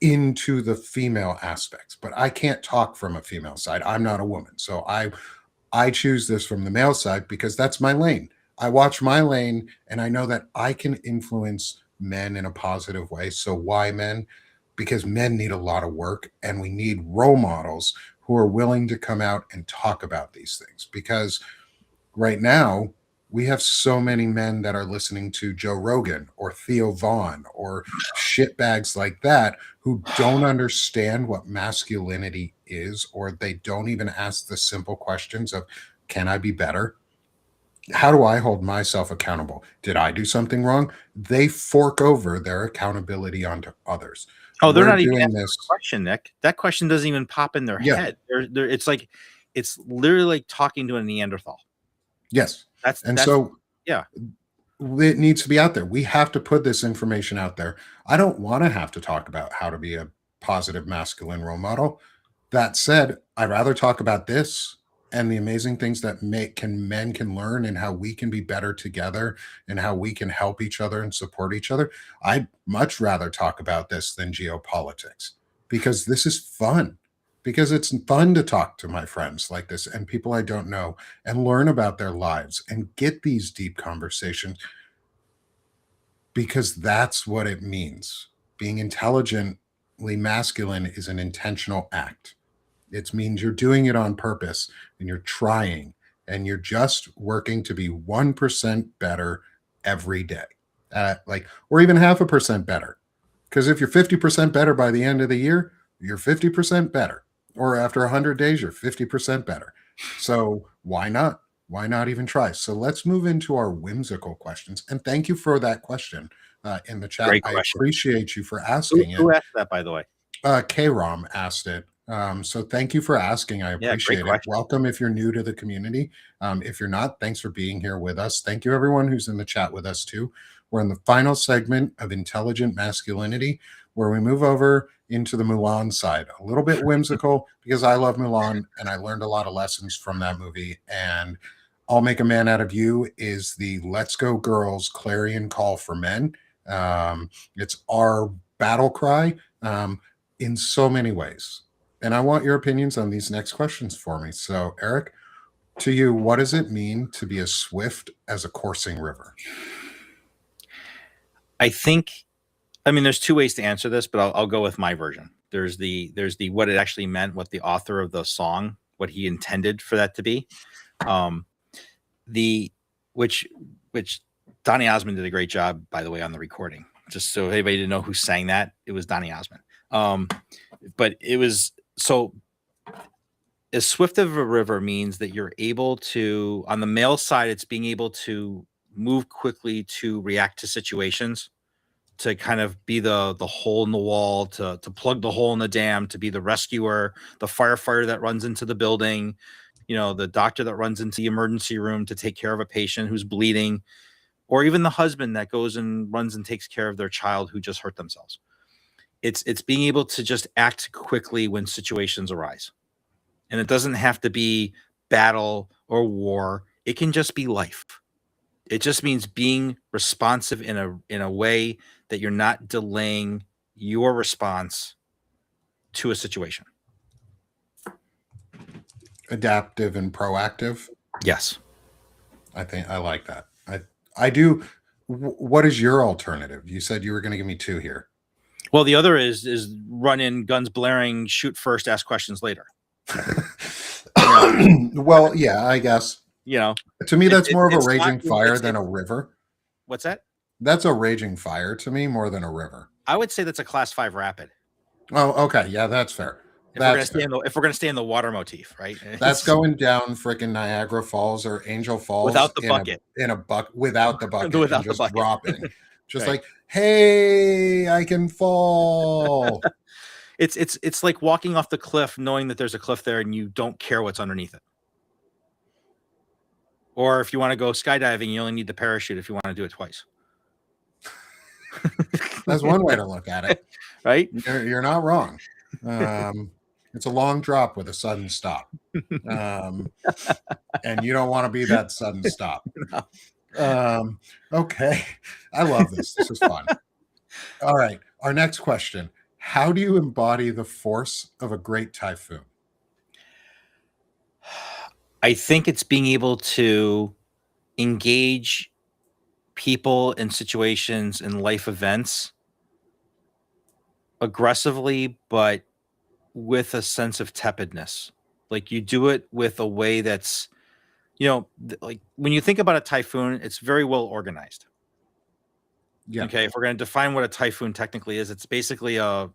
into the female aspects. But I can't talk from a female side. I'm not a woman. So I choose this from the male side because that's my lane. I watch my lane and I know that I can influence men in a positive way. So why men? Because men need a lot of work and we need role models who are willing to come out and talk about these things. Because right now, we have so many men that are listening to Joe Rogan or Theo Vaughn or shitbags like that who don't understand what masculinity is, or they don't even ask the simple questions of, can I be better? How do I hold myself accountable? Did I do something wrong? They fork over their accountability onto others. Oh, they're We're not even doing asking a this. question, Nick. That question doesn't even pop in their Yeah. head. It's like it's literally like talking to a Neanderthal. Yes. And That's so yeah. it needs to be out there. We have to put this information out there. I don't want to have to talk about how to be a positive masculine role model. That said, I'd rather talk about this and the amazing things that men can learn, and how we can be better together, and how we can help each other and support each other. I'd much rather talk about this than geopolitics, because this is fun. Because it's fun to talk to my friends like this and people I don't know and learn about their lives and get these deep conversations, because that's what it means. Being intelligently masculine is an intentional act. It means you're doing it on purpose and you're trying and you're just working to be 1% better every day. Or even 0.5% better. Because if you're 50% better by the end of the year, you're 50% better. Or after 100 days, you're 50% better. So why not? Why not even try? So let's move into our whimsical questions. And thank you for that question in the chat. Great I question. appreciate you for asking it. Who asked that, by the way? K-Rom asked it. So thank you for asking. I Yeah, great appreciate it. question. Welcome if you're new to the community. If you're not, thanks for being here with us. Thank you, everyone who's in the chat with us, too. We're in the final segment of Intelligent Masculinity, where we move over into the Mulan side. A little bit whimsical, because I love Mulan, and I learned a lot of lessons from that movie. And I'll Make a Man Out of You is the Let's Go Girls clarion call for men. It's our battle cry. In so many ways. And I want your opinions on these next questions for me. So, Eric, to you, what does it mean to be as swift as a coursing river? There's 2 ways to answer this, but I'll go with my version. There's the what it actually meant, what the author of the song, what he intended for that to be. The which Donny Osmond did a great job, by the way, on the recording. Just so anybody didn't know who sang that, it was Donny Osmond. But it was so as swift of a river means that you're able to, on the male side, it's being able to move quickly to react to situations, to kind of be the hole in the wall, to plug the hole in the dam, to be the rescuer, the firefighter that runs into the building, the doctor that runs into the emergency room to take care of a patient who's bleeding, or even the husband that goes and runs and takes care of their child who just hurt themselves. It's being able to just act quickly when situations arise. And it doesn't have to be battle or war. It can just be life. It just means being responsive in a way that you're not delaying your response to a situation. Adaptive and proactive. Yes. I think I like that. I do. What is your alternative? You said you were going to give me two here. Well, the other is run in, guns blaring, shoot first, ask questions later. Well, yeah, I guess. To me, that's more of a raging fire than a river. What's that? That's a raging fire to me more than a river. I would say that's a class 5 rapid. Oh, okay. Yeah, that's fair. If we're going to stay in the water motif, right? That's going down freaking Niagara Falls or Angel Falls without the bucket. Without the bucket. Without just the bucket. dropping. Just right. Like, hey, I can fall. It's like walking off the cliff knowing that there's a cliff there and you don't care what's underneath it. Or if you want to go skydiving, you only need the parachute if you want to do it twice. That's one way to look at it. Right? You're not wrong. It's a long drop with a sudden stop. And you don't want to be that sudden stop. No. Okay. I love this. This is fun. All right. Our next question. How do you embody the force of a great typhoon? I think it's being able to engage people in situations and life events aggressively, but with a sense of tepidness. Like you do it with a way that's, like when you think about a typhoon, it's very well organized. Yeah. Okay. If we're going to define what a typhoon technically is, it's basically a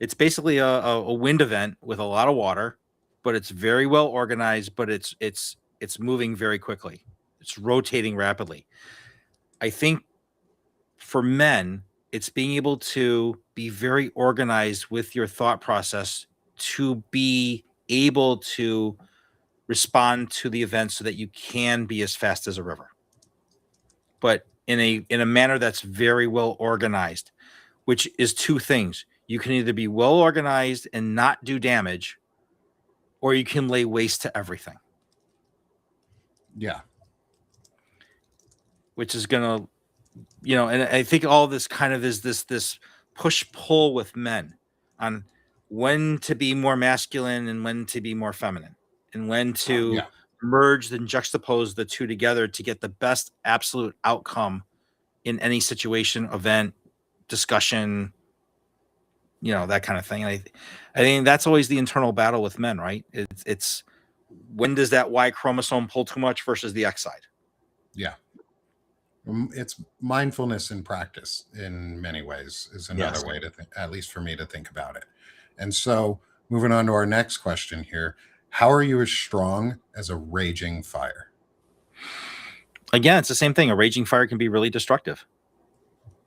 wind event with a lot of water, but it's very well organized, but it's moving very quickly. It's rotating rapidly. I think for men, it's being able to be very organized with your thought process to be able to respond to the event so that you can be as fast as a river, but in a manner that's very well organized, which is two things. You can either be well organized and not do damage, or you can lay waste to everything. Yeah. Which is going to, and I think all this kind of is this push-pull with men on when to be more masculine and when to be more feminine, and when to merge and juxtapose the two together to get the best absolute outcome in any situation, event, discussion, that kind of thing. And I think that's always the internal battle with men, right? It's when does that Y chromosome pull too much versus the X side? Yeah. It's mindfulness in practice in many ways is another way to think, at least for me, to think about it. And so moving on to our next question here, how are you as strong as a raging fire? Again, it's the same thing. A raging fire can be really destructive.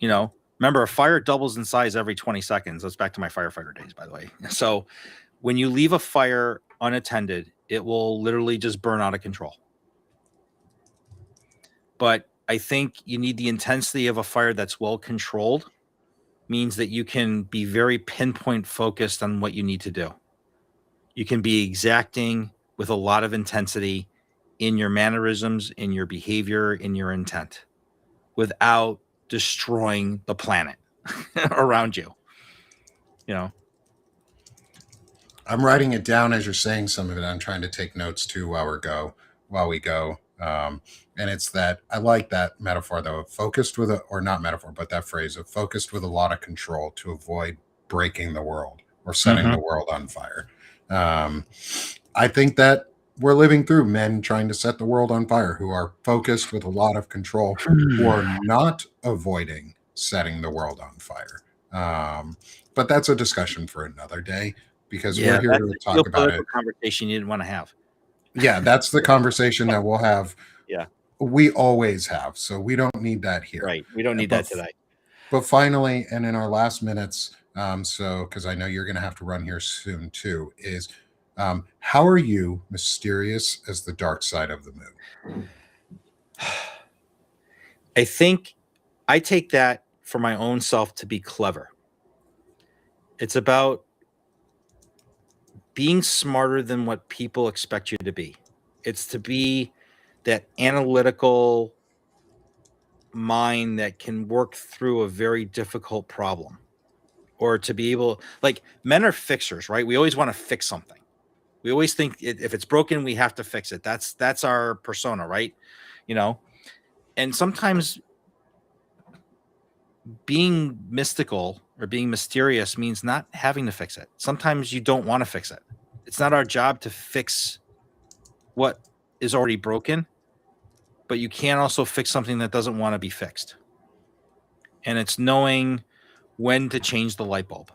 Remember, a fire doubles in size every 20 seconds. That's back to my firefighter days, by the way. So when you leave a fire unattended, it will literally just burn out of control. But I think you need the intensity of a fire that's well controlled, means that you can be very pinpoint focused on what you need to do. You can be exacting with a lot of intensity in your mannerisms, in your behavior, in your intent, without destroying the planet around you. I'm writing it down as you're saying some of it. I'm trying to take notes too while we go. And it's that I like that metaphor though, of focused with that phrase of focused with a lot of control to avoid breaking the world or setting the world on fire. I think that we're living through men trying to set the world on fire who are focused with a lot of control or not avoiding setting the world on fire. But that's a discussion for another day because we're here to talk about it. Conversation you didn't want to have. Yeah, that's the conversation that we'll have. Yeah. We always have, so we don't need that here. Right. We don't need that today. But finally, and in our last minutes, so because I know you're going to have to run here soon too, is how are you mysterious as the dark side of the moon? I think I take that for my own self to be clever. It's about being smarter than what people expect you to be. It's to be that analytical mind that can work through a very difficult problem, or to be able, like, men are fixers, right? We always want to fix something. We always think if it's broken, we have to fix it. That's our persona, right? You know, and sometimes being mystical or being mysterious means not having to fix it. Sometimes you don't want to fix it. It's not our job to fix what is already broken, but you can also fix something that doesn't want to be fixed. And it's knowing when to change the light bulb.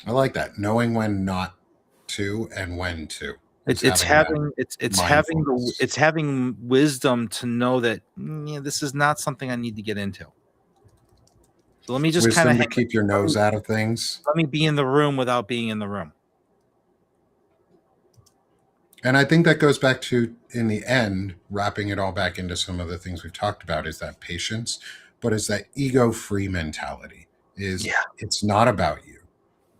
I like that. Knowing when not to and when to. It's having Mindfulness. it's having wisdom to know that this is not something I need to get into. So let me just kind of Wisdom to keep your nose out of things. let me be in the room without being in the room. And I think that goes back to, in the end, wrapping it all back into some of the things we've talked about, is that patience, but it's that ego-free mentality. It's not about you.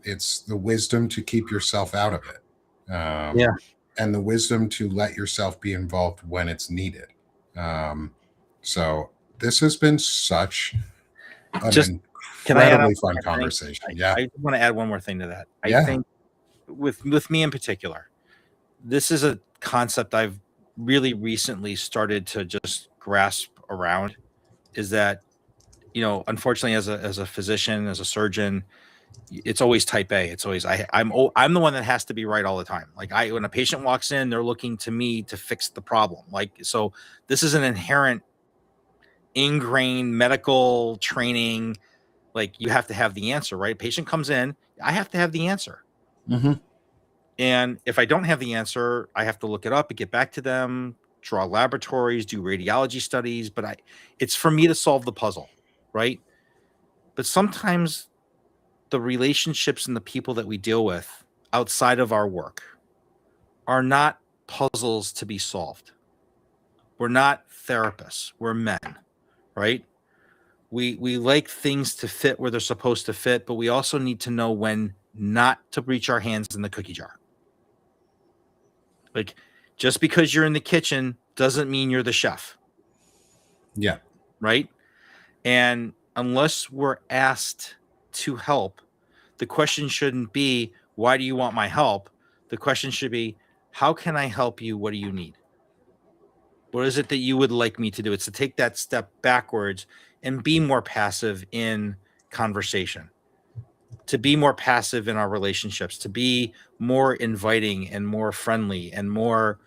It's the wisdom to keep yourself out of it. And the wisdom to let yourself be involved when it's needed. So this has been such an incredibly fun conversation. I want to add one more thing to that. Yeah. I think with me in particular, this is a concept I've really recently started to just grasp around, is that, unfortunately, as a physician, as a surgeon, it's always type A. It's always I'm the one that has to be right all the time. Like, when a patient walks in, they're looking to me to fix the problem. Like, so this is an inherent ingrained medical training. Like, you have to have the answer, right? Patient comes in, I have to have the answer. Mm-hmm. And if I don't have the answer, I have to look it up and get back to them, draw laboratories, do radiology studies. But it's for me to solve the puzzle, right? But sometimes the relationships and the people that we deal with outside of our work are not puzzles to be solved. We're not therapists. We're men, right? We like things to fit where they're supposed to fit, but we also need to know when not to reach our hands in the cookie jar. Like, just because you're in the kitchen doesn't mean you're the chef. Yeah. Right? And unless we're asked to help, the question shouldn't be, why do you want my help? The question should be, how can I help you? What do you need? What is it that you would like me to do? It's to take that step backwards and be more passive in conversation, to be more passive in our relationships, to be more inviting and more friendly and more